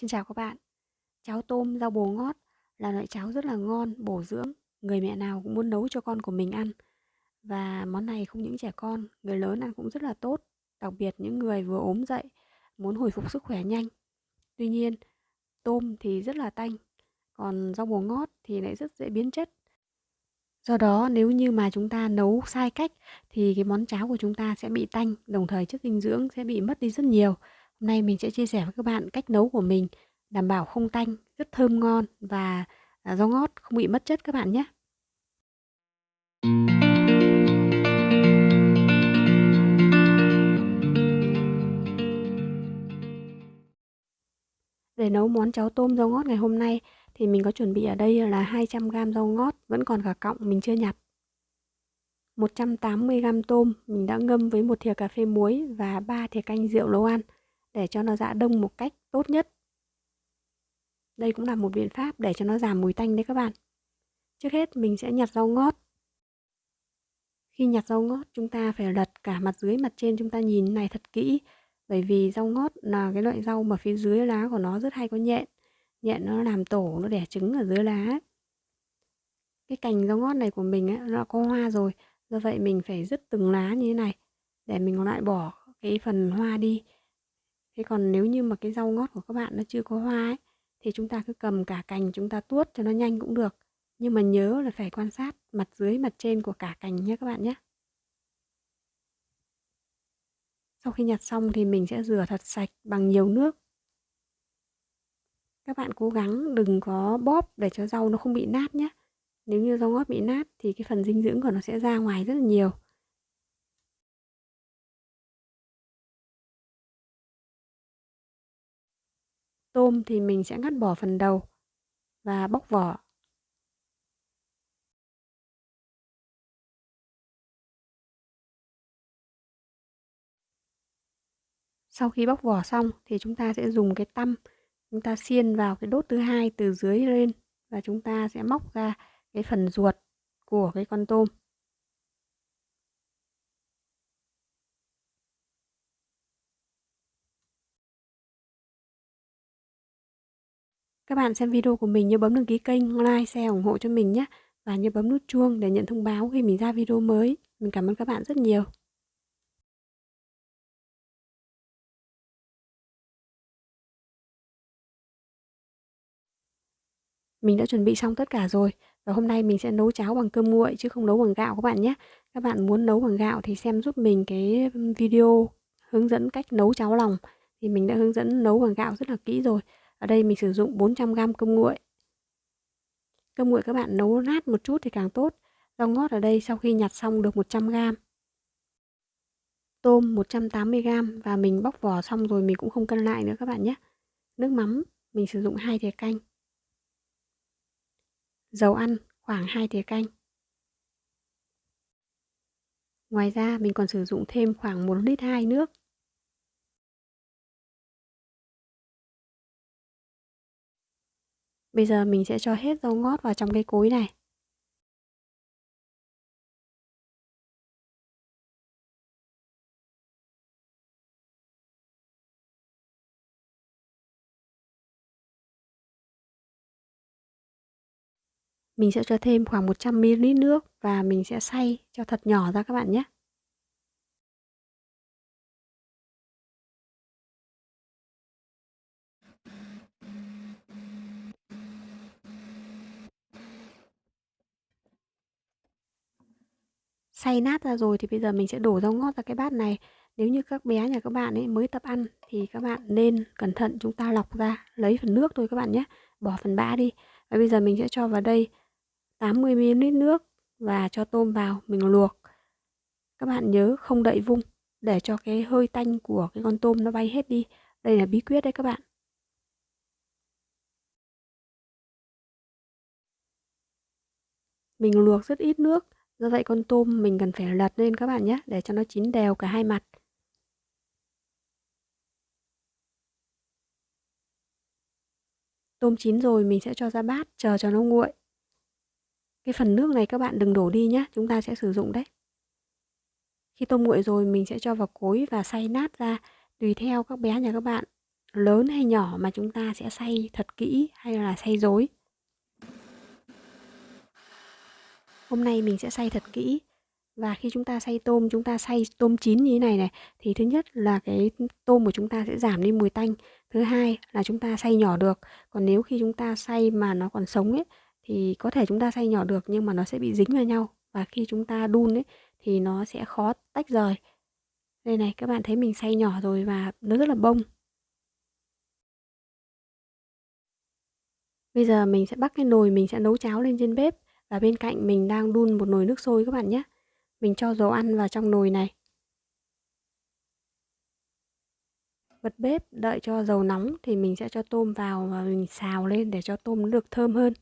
Xin chào các bạn. Cháo tôm rau bồ ngót là loại cháo rất là ngon, bổ dưỡng, người mẹ nào cũng muốn nấu cho con của mình ăn. Và món này không những trẻ con, người lớn ăn cũng rất là tốt, đặc biệt những người vừa ốm dậy, muốn hồi phục sức khỏe nhanh. Tuy nhiên, tôm thì rất là tanh, còn rau bồ ngót thì lại rất dễ biến chất. Do đó, nếu như mà chúng ta nấu sai cách thì cái món cháo của chúng ta sẽ bị tanh, đồng thời chất dinh dưỡng sẽ bị mất đi rất nhiều. Hôm nay mình sẽ chia sẻ với các bạn cách nấu của mình, đảm bảo không tanh, rất thơm ngon và rau ngót không bị mất chất các bạn nhé. Để nấu món cháo tôm rau ngót ngày hôm nay thì mình có chuẩn bị ở đây là 200 g rau ngót, vẫn còn cả cọng mình chưa nhặt. 180 g tôm mình đã ngâm với 1 thìa cà phê muối và 3 thìa canh rượu nấu ăn để cho nó giã đông một cách tốt nhất. Đây cũng là một biện pháp để cho nó giảm mùi tanh đấy các bạn. Trước hết mình sẽ nhặt rau ngót. Khi nhặt rau ngót chúng ta phải lật cả mặt dưới mặt trên, chúng ta nhìn này thật kỹ. Bởi vì rau ngót là cái loại rau mà phía dưới lá của nó rất hay có nhện. Nhện nó làm tổ, nó đẻ trứng ở dưới lá. Cái cành rau ngót này của mình ấy, nó có hoa rồi. Do vậy mình phải dứt từng lá như thế này để mình loại bỏ cái phần hoa đi. Thế còn nếu như mà cái rau ngót của các bạn nó chưa có hoa ấy, thì chúng ta cứ cầm cả cành chúng ta tuốt cho nó nhanh cũng được. Nhưng mà nhớ là phải quan sát mặt dưới mặt trên của cả cành nhé các bạn nhé. Sau khi nhặt xong thì mình sẽ rửa thật sạch bằng nhiều nước. Các bạn cố gắng đừng có bóp để cho rau nó không bị nát nhé. Nếu như rau ngót bị nát thì cái phần dinh dưỡng của nó sẽ ra ngoài rất là nhiều. Tôm thì mình sẽ ngắt bỏ phần đầu và bóc vỏ. Sau khi bóc vỏ xong thì chúng ta sẽ dùng cái tăm, chúng ta xiên vào cái đốt thứ hai từ dưới lên và chúng ta sẽ móc ra cái phần ruột của cái con tôm. Các bạn xem video của mình nhớ bấm đăng ký kênh, like, share ủng hộ cho mình nhé. Và nhớ bấm nút chuông để nhận thông báo khi mình ra video mới. Mình cảm ơn các bạn rất nhiều. Mình đã chuẩn bị xong tất cả rồi. Và hôm nay mình sẽ nấu cháo bằng cơm nguội chứ không nấu bằng gạo các bạn nhé. Các bạn muốn nấu bằng gạo thì xem giúp mình cái video hướng dẫn cách nấu cháo lòng. Thì mình đã hướng dẫn nấu bằng gạo rất là kỹ rồi. Ở đây mình sử dụng 400 g cơm nguội. Cơm nguội các bạn nấu nát một chút thì càng tốt. Rau ngót ở đây sau khi nhặt xong được 100 g. Tôm 180 g và mình bóc vỏ xong rồi mình cũng không cân lại nữa các bạn nhé. Nước mắm mình sử dụng 2 thìa canh. Dầu ăn khoảng 2 thìa canh. Ngoài ra mình còn sử dụng thêm khoảng 1,2 lít nước. Bây giờ mình sẽ cho hết rau ngót vào trong cái cối này. Mình sẽ cho thêm khoảng 100 ml nước và mình sẽ xay cho thật nhỏ ra các bạn nhé. Xay nát ra rồi thì bây giờ mình sẽ đổ rau ngót ra cái bát này. Nếu như các bé nhà các bạn ấy mới tập ăn thì các bạn nên cẩn thận, chúng ta lọc ra, lấy phần nước thôi các bạn nhé, bỏ phần bã đi. Và bây giờ mình sẽ cho vào đây 80 ml nước và cho tôm vào, mình luộc. Các bạn nhớ không đậy vung để cho cái hơi tanh của cái con tôm nó bay hết đi. Đây là bí quyết đấy các bạn. Mình luộc rất ít nước, do vậy con tôm mình cần phải lật lên các bạn nhé, để cho nó chín đều cả hai mặt. Tôm chín rồi mình sẽ cho ra bát, chờ cho nó nguội. Cái phần nước này các bạn đừng đổ đi nhé, chúng ta sẽ sử dụng đấy. Khi tôm nguội rồi mình sẽ cho vào cối và xay nát ra, tùy theo các bé nhà các bạn lớn hay nhỏ mà chúng ta sẽ xay thật kỹ hay là xay rối. Hôm nay mình sẽ xay thật kỹ. Và khi chúng ta xay tôm, chúng ta xay tôm chín như thế này này, thì thứ nhất là cái tôm của chúng ta sẽ giảm đi mùi tanh. Thứ hai là chúng ta xay nhỏ được. Còn nếu khi chúng ta xay mà nó còn sống ấy, thì có thể chúng ta xay nhỏ được nhưng mà nó sẽ bị dính vào nhau. Và khi chúng ta đun ấy, thì nó sẽ khó tách rời. Đây này, các bạn thấy mình xay nhỏ rồi và nó rất là bông. Bây giờ mình sẽ bắc cái nồi, mình sẽ nấu cháo lên trên bếp. Và bên cạnh mình đang đun một nồi nước sôi các bạn nhé. Mình cho dầu ăn vào trong nồi này. Bật bếp, đợi cho dầu nóng thì mình sẽ cho tôm vào và mình xào lên để cho tôm nó được thơm hơn.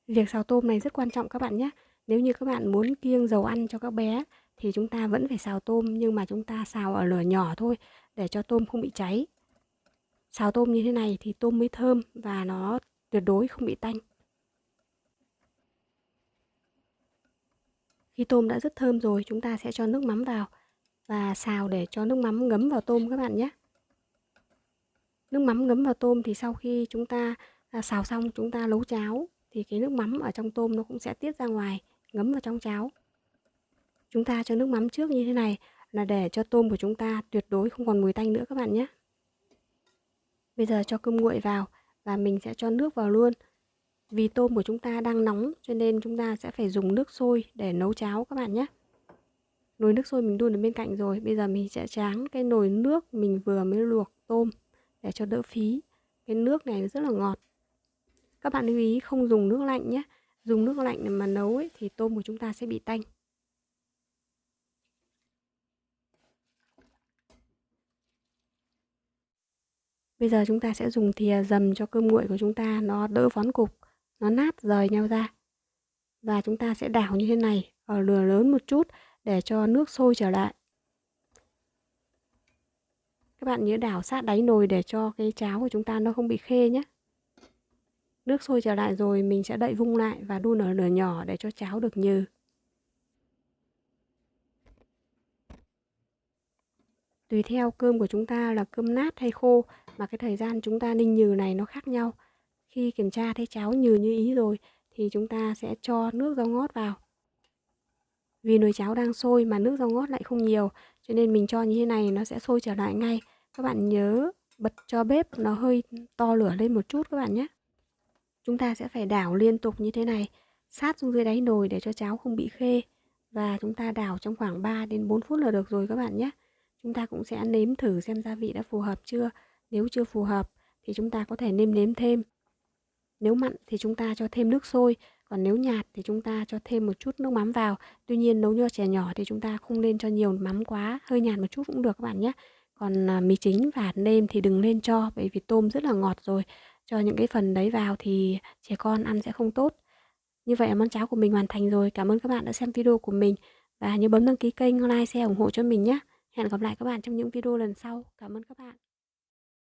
Việc xào tôm này rất quan trọng các bạn nhé. Nếu như các bạn muốn kiêng dầu ăn cho các bé thì chúng ta vẫn phải xào tôm, nhưng mà chúng ta xào ở lửa nhỏ thôi để cho tôm không bị cháy. Xào tôm như thế này thì tôm mới thơm và nó tuyệt đối không bị tanh. Khi tôm đã rất thơm rồi, chúng ta sẽ cho nước mắm vào và xào để cho nước mắm ngấm vào tôm các bạn nhé. Nước mắm ngấm vào tôm thì sau khi chúng ta xào xong, chúng ta nấu cháo thì cái nước mắm ở trong tôm nó cũng sẽ tiết ra ngoài, ngấm vào trong cháo. Chúng ta cho nước mắm trước như thế này là để cho tôm của chúng ta tuyệt đối không còn mùi tanh nữa các bạn nhé. Bây giờ cho cơm nguội vào và mình sẽ cho nước vào luôn. Vì tôm của chúng ta đang nóng cho nên chúng ta sẽ phải dùng nước sôi để nấu cháo các bạn nhé. Nồi nước sôi mình đun ở bên cạnh rồi, bây giờ mình sẽ tráng cái nồi nước mình vừa mới luộc tôm để cho đỡ phí. Cái nước này rất là ngọt. Các bạn lưu ý không dùng nước lạnh nhé. Dùng nước lạnh mà nấu ấy, thì tôm của chúng ta sẽ bị tanh. Bây giờ chúng ta sẽ dùng thìa dầm cho cơm nguội của chúng ta nó đỡ vón cục, nó nát rời nhau ra. Và chúng ta sẽ đảo như thế này ở lửa lớn một chút để cho nước sôi trở lại. Các bạn nhớ đảo sát đáy nồi để cho cái cháo của chúng ta nó không bị khê nhé. Nước sôi trở lại rồi mình sẽ đậy vung lại và đun ở lửa nhỏ để cho cháo được nhừ. Tùy theo cơm của chúng ta là cơm nát hay khô mà cái thời gian chúng ta ninh nhừ này nó khác nhau. Khi kiểm tra thấy cháo nhừ như ý rồi thì chúng ta sẽ cho nước rau ngót vào. Vì nồi cháo đang sôi mà nước rau ngót lại không nhiều cho nên mình cho như thế này nó sẽ sôi trở lại ngay. Các bạn nhớ bật cho bếp nó hơi to lửa lên một chút các bạn nhé. Chúng ta sẽ phải đảo liên tục như thế này, sát xuống dưới đáy nồi để cho cháo không bị khê. Và chúng ta đảo trong khoảng 3 đến 4 phút là được rồi các bạn nhé. Chúng ta cũng sẽ nếm thử xem gia vị đã phù hợp chưa. Nếu chưa phù hợp thì chúng ta có thể nêm thêm. Nếu mặn thì chúng ta cho thêm nước sôi, còn nếu nhạt thì chúng ta cho thêm một chút nước mắm vào. Tuy nhiên nấu cho trẻ nhỏ thì chúng ta không nên cho nhiều mắm quá, hơi nhạt một chút cũng được các bạn nhé. Còn mì chính và hạt nêm thì đừng nên cho, bởi vì tôm rất là ngọt rồi. Cho những cái phần đấy vào thì trẻ con ăn sẽ không tốt. Như vậy là món cháo của mình hoàn thành rồi. Cảm ơn các bạn đã xem video của mình. Và nhớ bấm đăng ký kênh, like, share, ủng hộ cho mình nhé. Hẹn gặp lại các bạn trong những video lần sau. Cảm ơn các bạn.